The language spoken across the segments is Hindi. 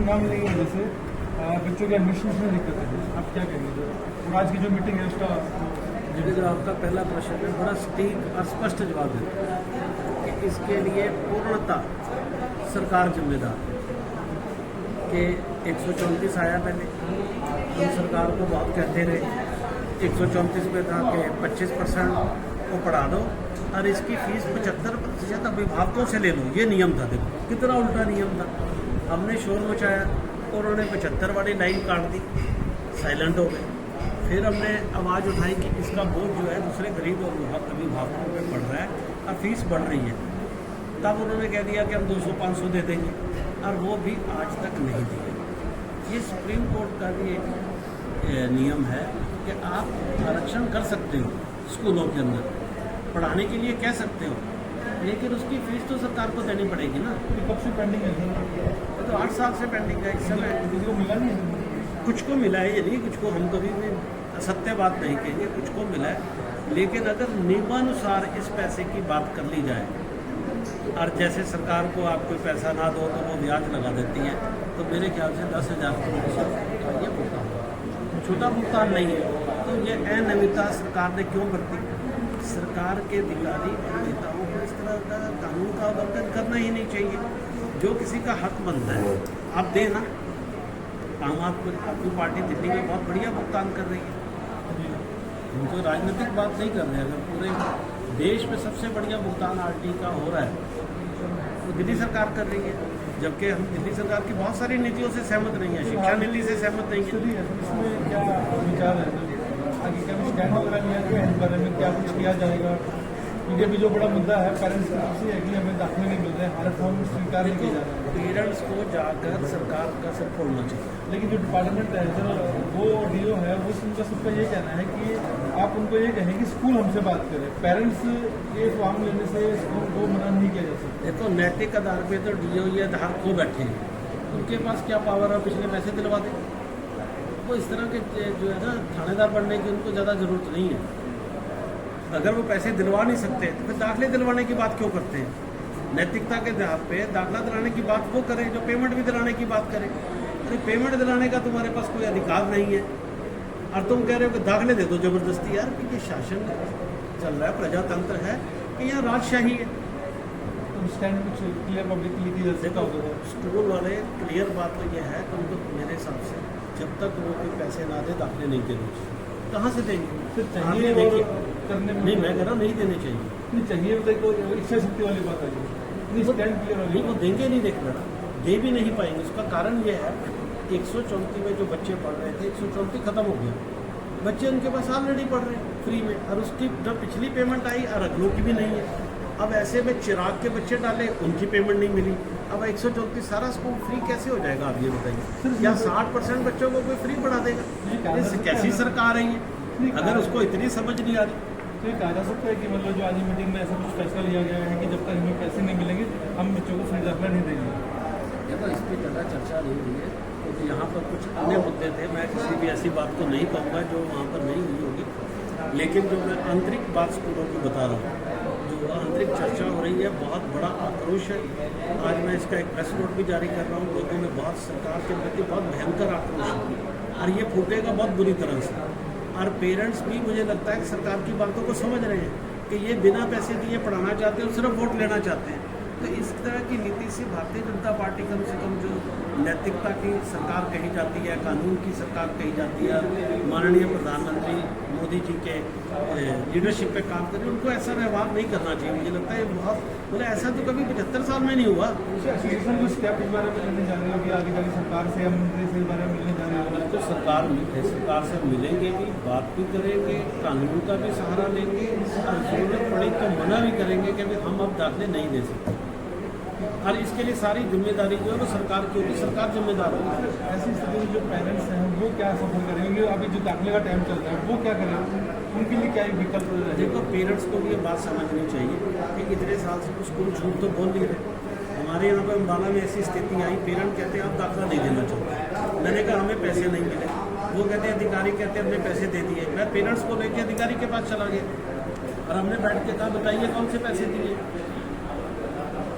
परिणाम नहीं है, जैसे बच्चों के एडमिशन में दिक्कत है, आप क्या कहेंगे? और आज की जो मीटिंग है उसका जो आपका पहला प्रश्न है बड़ा सटीक और स्पष्ट जवाब देता है कि इसके लिए पूर्णतः सरकार जिम्मेदार है। कि 134 आया पहले, हम सरकार को बहुत कहते रहे, 134 पे था कि 25% को पढ़ा दो और इसकी फीस 75% अभिभावकों से ले लो, ये नियम था। देखो कितना उल्टा नियम था। हमने शोर मचाया और उन्होंने 75 वाली लाइन काट दी, साइलेंट हो गए। फिर हमने आवाज़ उठाई कि इसका बोझ जो है दूसरे गरीब और अभिभावकों पे पड़ रहा है और फीस बढ़ रही है। तब उन्होंने कह दिया कि हम 200-500 दे देंगे, और वो भी आज तक नहीं दिए। ये सुप्रीम कोर्ट का भी एक नियम है कि आप आरक्षण कर सकते हो स्कूलों के अंदर, पढ़ाने के लिए कह सकते हो, लेकिन उसकी फीस तो सरकार को देनी पड़ेगी ना। कब से पेंडिंग है? तो 8 साल से पेंडिंग है। इस समय किसी को मिला नहीं है? कुछ को मिला है, ये नहीं कुछ को, हम कभी भी असत्य बात नहीं कहेंगे, कुछ को मिला है। लेकिन अगर नियमानुसार इस पैसे की बात कर ली जाए, और जैसे सरकार को आप कोई पैसा ना दो तो वो ब्याज लगा देती है, तो मेरे ख्याल से 10,000 करोड़ ये भुगतान, छोटा भुगतान नहीं है। तो ये अनियमितता सरकार ने क्यों बरती? सरकार के अधिकारी और नेताओं को इस तरह का कानून का उल्लंघन करना ही नहीं चाहिए। जो किसी का हक बनता है आप दें ना। आम आदमी पार्टी दिल्ली में बहुत बढ़िया भुगतान कर रही है, हम तो राजनीतिक बात नहीं कर रहे। अगर पूरे देश में सबसे बढ़िया भुगतान आरटी का हो रहा है तो दिल्ली सरकार कर रही है, जबकि हम दिल्ली सरकार की बहुत सारी नीतियों से सहमत नहीं है, शिक्षा नीति से सहमत नहीं है। इसमें क्या विचार है? आगे क्या स्टैंड वगैरह लिया गया है इस बारे में, क्या कुछ किया जाएगा? क्योंकि अभी जो बड़ा मुद्दा है पेरेंट्स की तरफ से है कि हमें दाखिले नहीं मिल रहे हैं, हर फॉर्म स्वीकार नहीं किया जा रहा है। पेरेंट्स को जाकर सरकार का सिर खोलना चाहिए। लेकिन जो डिपार्टमेंट है जो वो डीओ है वो उनका सबका ये कहना है कि आप उनको ये कहें कि स्कूल हमसे बात करें, पेरेंट्स ये फॉर्म लेने से स्कूल को मना नहीं किया जा सकता। देखो नैतिक आधार पे तो डीओ ये आधार खो बैठे हैं, उनके पास क्या पावर है पिछले पैसे दिलवा दें। वो इस तरह के जो है ना थानेदार बनने की उनको ज़्यादा ज़रूरत नहीं है। अगर वो पैसे दिलवा नहीं सकते तो फिर दाखिले दिलवाने की बात क्यों करते हैं? नैतिकता के आधार पे दाखिला दिलाने की बात वो करें जो पेमेंट भी दिलाने की बात करें। अरे पेमेंट दिलाने का तुम्हारे पास कोई अधिकार नहीं है और तुम कह रहे हो कि दाखिले दे दो जबरदस्ती। यार कि ये शासन चल रहा है, प्रजातंत्र है कि यहाँ राजशाही है। तो स्टैंड कुछ क्लियर पब्लिकली दी जा सकता होगा। स्कूल वाले क्लियर बात तो यह है कि उनको मेरे हिसाब से जब तक वो कोई पैसे ना दे दाखिले नहीं देने चाहिए। कहाँ से देंगे? फिर चाहिए और करने में नहीं, मैं कह रहा नहीं देने चाहिए। नहीं चाहिए, देखो इच्छा शक्ति वाली बात है। नहीं स्टैंड क्लियर नहीं वो देंगे नहीं, देख रहा दे भी नहीं पाएंगे। उसका कारण ये है 134 में जो बच्चे पढ़ रहे थे 134 खत्म हो गया, बच्चे उनके पास ऑलरेडी पढ़ रहे हैं फ्री में, और उसकी जब पिछली पेमेंट आई और अगलों की भी नहीं है। अब ऐसे में चिराग के बच्चे डाले, उनकी पेमेंट नहीं मिली। अब 134 सारा स्कूल फ्री कैसे हो जाएगा? आप ये बताइए। या 60% बच्चों को कोई फ्री पढ़ा देगा? कैसी सरकार है ये? अगर उसको इतनी समझ नहीं आ रही तो ये कहा जा सकता है कि मतलब जो आज की मीटिंग में ऐसा कुछ फैसला लिया गया है कि जब तक हमें पैसे नहीं मिलेंगे हम बच्चों को फ्री दाखिला नहीं देंगे। देखो इस पर ज़्यादा चर्चा नहीं हुई है क्योंकि यहाँ पर कुछ अन्य मुद्दे थे। मैं किसी भी ऐसी बात को नहीं कहूँगा जो वहाँ पर नहीं हुई होगी, लेकिन जो मैं आंतरिक बात स्कूलों की बता रहा हूँ, जो आंतरिक चर्चा हो रही है, बहुत बड़ा आक्रोश है। आज मैं इसका एक प्रेस नोट भी जारी कर रहा हूँ। लोगों में बहुत सरकार के प्रति बहुत भयंकर आक्रोश है और ये फूटेगा बहुत बुरी तरह से। और पेरेंट्स भी मुझे लगता है कि सरकार की बातों को समझ रहे हैं कि ये बिना पैसे दिए पढ़ाना चाहते हैं और सिर्फ वोट लेना चाहते हैं। तो इस तरह की नीति से भारतीय जनता पार्टी कम से कम जो नैतिकता की सरकार कही जाती है, कानून की सरकार कही जाती है, माननीय प्रधानमंत्री मोदी जी के लीडरशिप पे काम करें, उनको ऐसा व्यवहार नहीं करना चाहिए। मुझे लगता है बहुत बोले ऐसा तो कभी 75 साल में नहीं हुआ। एसोसिएशन को स्टेप इस बारे में लेने जा रहे हो कि आगे जाके सरकार से या मंत्री से इस बारे में मिलने जा रहे हो? तो सरकार से मिलेंगे भी, बात भी करेंगे, कानून का भी सहारा लेंगे और जरूरत पड़े तो मना भी करेंगे कि भाई हम अब दाखिले नहीं दे सकते। और इसके लिए सारी जिम्मेदारी जो है वो सरकार की होगी, सरकार जिम्मेदार होगी। ऐसी स्थिति में जो पेरेंट्स हैं वो क्या सफर करेंगे? अभी जो दाखिले का टाइम चल रहा है वो क्या करेंगे? उनके लिए क्या विकल्प रहेगा? देखो पेरेंट्स को भी ये बात समझनी चाहिए कि इतने साल से स्कूल झूठ तो बोल नहीं रहे। हमारे यहाँ पर अम्बाला में ऐसी स्थिति आई, पेरेंट कहते हैं आप दाखिला नहीं देना चाहते। मैंने कहा हमें पैसे नहीं मिले। वो कहते हैं अधिकारी कहते हैं हमने पैसे दे दिए। मैं पेरेंट्स को लेकर अधिकारी के पास चला गया और हमने बैठ के कहा बताइए कौन से पैसे दिए।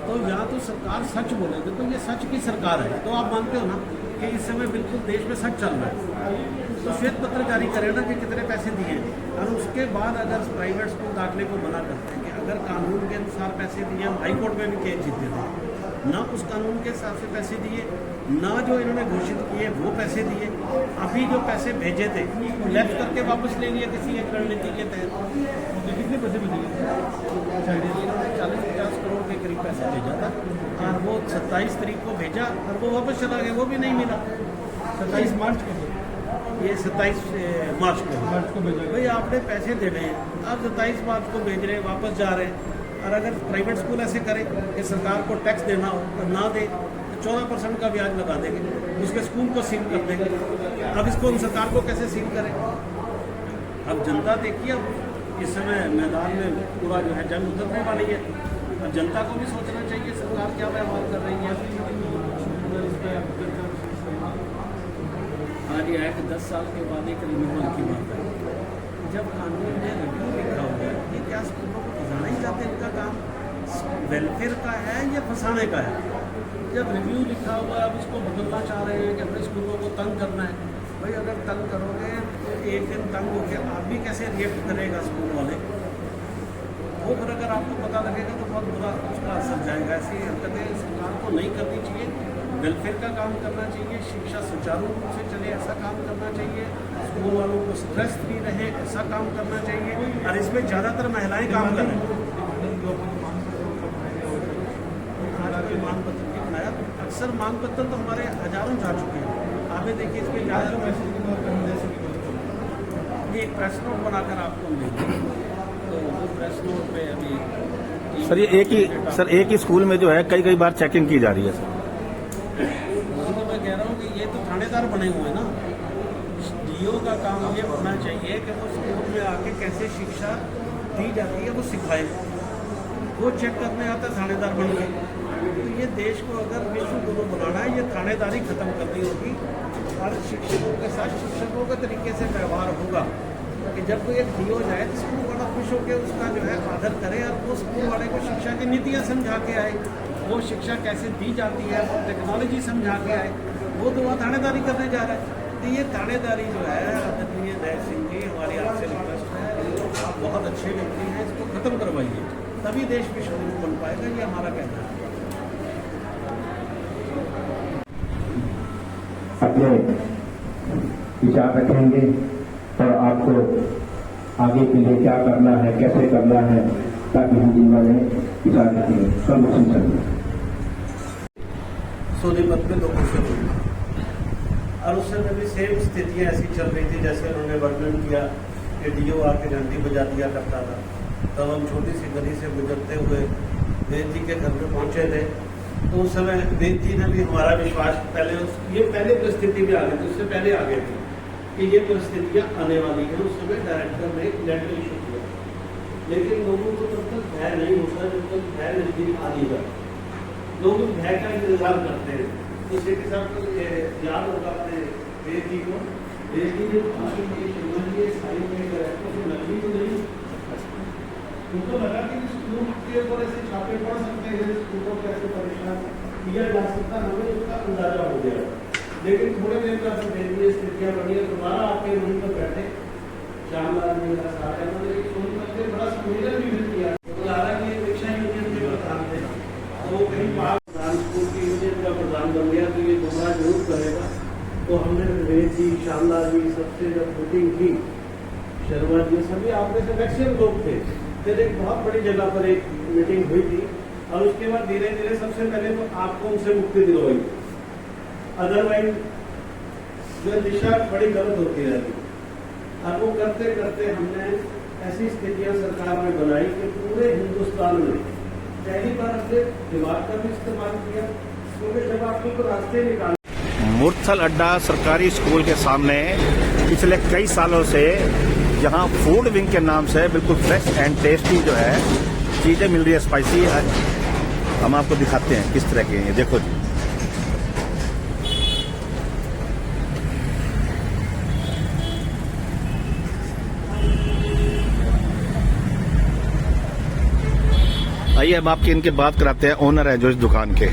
तो यहाँ तो सरकार सच बोलेगी तो ये सच की सरकार है, तो आप मानते हो ना। कि इस समय बिल्कुल देश में सच चल रहा है, तो श्वेत पत्र जारी करें ना कि कितने पैसे दिए, और उसके बाद अगर प्राइवेट स्कूल दाखिले को मना करते हैं कि अगर कानून के अनुसार पैसे दिए, हम हाई कोर्ट में भी केस जीते थे, ना उस कानून के हिसाब से पैसे दिए, ना जो इन्होंने घोषित किए वो पैसे दिए, अभी जो पैसे भेजे थे वो लेफ्ट करके वापस ले लिए किसी एक रणनीति के तहत। तो कितने पैसे मिलेंगे? इन्होंने 40-50 करोड़ के करीब पैसा भेजा था, और वो 27 तारीख को भेजा और वो वापस चला गया, वो भी नहीं मिला। 27 मार्च को ये 27 मार्च को भेजा। भाई आपने पैसे देने हैं, आप 27 मार्च को भेज रहे हैं, वापस जा रहे हैं। और अगर प्राइवेट स्कूल ऐसे करे कि सरकार को टैक्स देना हो तो ना दे, तो 14% का ब्याज लगा देंगे, उसके स्कूल को सील कर देंगे। अब इसको हम सरकार को कैसे सील करें? अब जनता देखिए, अब इस समय मैदान में पूरा जो है जंग उतरने वाली है। अब जनता को भी सोचना चाहिए सरकार क्या व्यवहार कर रही है। आज ये है कि 10 साल के बाद एक रिन्यूअल की बात है। जब कानून में रिव्यू लिखा हुआ है, ये क्या स्कूलों को फंसाना ही चाहते हैं? इनका काम वेलफेयर का है या फंसाने का है? जब रिव्यू लिखा हुआ है, अब इसको बदलना चाह रहे हैं कि अपने स्कूलों को तंग करना है। भाई अगर तंग करोगे तो एक दिन तंग होकर आप भी कैसे रिएक्ट करेगा स्कूल वाले? वो फिर अगर आपको पता लगेगा तो बहुत बुरा उसका असर जाएगा। ऐसी हरकतें सरकार को नहीं करनी चाहिए, वेलफेयर का काम करना चाहिए, शिक्षा सुचारू रूप से चले ऐसा काम करना चाहिए, स्कूल वालों को स्ट्रेस फ्री रहे ऐसा काम करना चाहिए। और इसमें ज़्यादातर महिलाएं काम कर रही हैं। आज कोई मांग पत्र नहीं बनाया, अक्सर मांग पत्र तो हमारे हजारों जा चुके हैं। आप देखिए इसके ज़्यादा ये एक प्रेस नोट बनाकर आपको मिलेगी, तो वो प्रेस नोट पे अभी सर ये एक ही स्कूल में जो है कई बार चेकिंग की जा रही है सर। वही तो मैं कह रहा हूँ कि ये तो थानेदार बने हुए हैं ना। डीओ का काम ये होना चाहिए कि वो स्कूल में आके कैसे शिक्षा दी जाती है वो सिखाए, वो चेक करने आता है थानेदार बन के। तो ये देश को अगर विश्व गुरु बनाना है, ये थानेदारी खत्म करनी होगी और शिक्षकों के साथ शिक्षकों के तरीके से व्यवहार होगा कि जब कोई एक डीओ जाए तो स्कूल वाला खुश होकर उसका जो है आदर करे और वो स्कूल वाले को शिक्षा की नीतियाँ समझा के आए, वो शिक्षा कैसे दी जाती है, वो टेक्नोलॉजी समझा के आए, वो तो वहाँ थानेदारी करने जा रहा है। तो ये थानेदारी जो है आदरणीय दया सिंह जी, हमारी आपसे रिक्वेस्ट है, आप बहुत अच्छे व्यक्ति हैं, इसको खत्म करवाइए, तभी देश विश्व गुरु बन पाएगा। ये हमारा कहना है। अपने विचार रखेंगे और आपको आगे के लिए क्या करना है, कैसे करना है, ताकि हम जिम्मा में विचार रखेंगे। कल सुन सकते सोनीपत में लोगों से बोलना, और उस समय भी सेम स्थितियाँ ऐसी चल रही थी जैसे उन्होंने वर्णन किया कि डीओ आके घंटी बजा दिया करता था। तब हम छोटी सी गली से गुजरते हुए वेद जी के घर में पहुंचे थे, तो उस समय वेद जी ने भी हमारा विश्वास ये पहले परिस्थिति भी आ गई थी, उससे पहले आ गए थे कि ये परिस्थितियाँ आने वाली है। उस समय डायरेक्टर ने एक लेटर इशू किया, लेकिन लोगों को तब तक भय नहीं होता जब तक भय नजदीक आ नहीं जाता। लोग भय का इंतजार करते हैं। तो सेठ साहब को याद होगा अपने वेद जी को, वेद जी ने सारी नकली तो नहीं, उनको लगा कि स्कूल के ऊपर ऐसे छापे पड़ सकते हैं, स्कूलों को ऐसे परेशान किया जा सकता, हमें उसका अंदाजा हो गया। लेकिन थोड़े देर बाद देखिए स्थितियाँ बनी, दोबारा आके वहीं पर बैठे श्यामलाल जी का सारा उन्होंने सोनीपत में बड़ा सम्मेलन भी किया। हालांकि शिक्षा यूनियन के प्रधान थे, तो कहीं प्रधान स्कूल की यूनियन का प्रधान बन गया, तो ये गुमराह जरूर करेगा। तो हमने वेद जी, श्यामलाल जी सबसे जब मीटिंग की, शर्मा जी, सभी आपके से मैक्सिमम लोग थे, फिर एक बहुत बड़ी जगह पर एक मीटिंग हुई थी, और उसके बाद धीरे धीरे सबसे पहले तो आपको उनसे मुक्ति दिलवाई, अदरवाइज जो दिशा बड़ी गलत होती रहती। और वो करते करते हमने ऐसी स्थितियां सरकार में बनाई कि पूरे हिंदुस्तान में पहली बार अपने दिमाग का भी इस्तेमाल किया, क्योंकि जब आपको तो रास्ते निकाल। मुरथल अड्डा सरकारी स्कूल के सामने पिछले कई सालों से जहां फूड विंग के नाम से बिल्कुल फ्रेश एंड टेस्टी जो है चीज़ें मिल रही है, स्पाइसी है। हम आपको दिखाते हैं किस तरह के हैं, देखो जी। आइए अब आपकी इनके बात कराते हैं, ओनर है जो इस दुकान के।